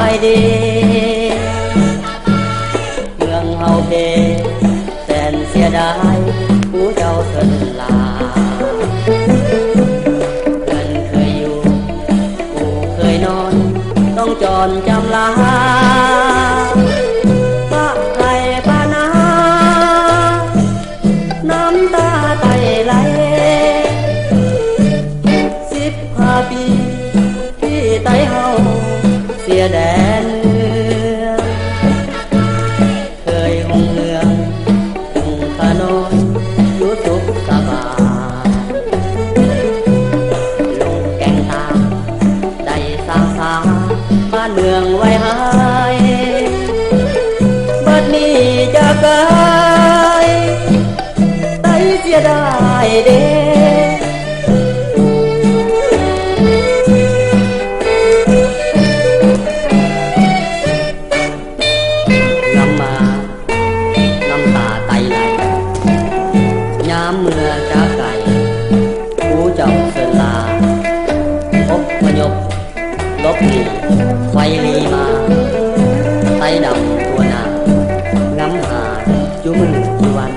ายดีเมืองเฮาเพแสนเสียดายผู้เจ้าเถินลาเพื่อนเคยอยู่ผู้เคยนอนต้องจรจำลาป้าไทยป้านาน้ำตาไตไหล15 ปีที่ไต้เฮาเสียแดนเคยหงเหืองหงพานอนอยู่สุขสบายลงแก่งตาได้สร้างสาบ้านเมืองไว้ให้บัดนี้จะเกยไต้เสียได้เด้เมื่อจากไก่ผู้เจ้าเสลาอบพยพลบหนีไฟลีมาไต้ดำตัวหนางำหาจุมือจุวัน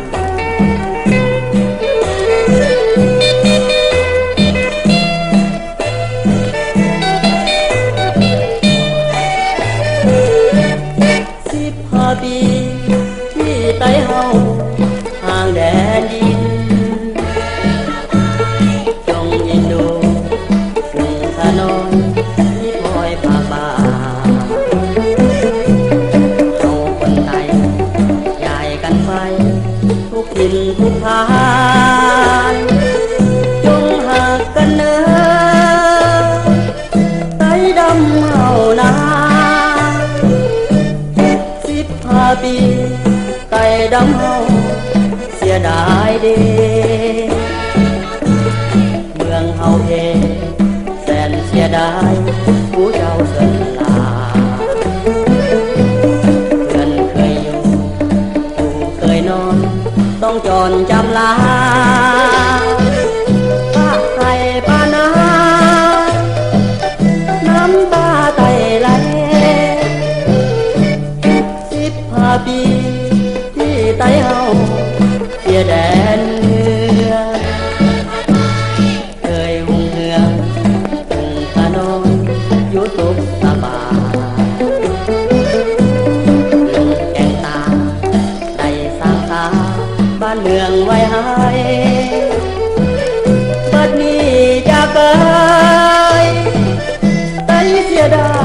15 ปีที่ไต้เฮาห่างแดนดินทุกถิ่นทุกทานจงหักกันเนินไต้ดำเฮานา15 ปีไต้ดำเฮาเสียดายเด้เมืองเฮาเพแสนเสียดายผู้เจ้าเสลาต้องจรจำลาป้าไทยป้านาน้ำตาไตไหล15 ปีที่ไต้เฮาเสียแดนเมืองเคยหงเหืองหงพานอนอยู่สุขสบายลงแก่งตาได้สร้างสาบ้านเมืองไว้ให้บัดนี้จะเกยไต้เสียดา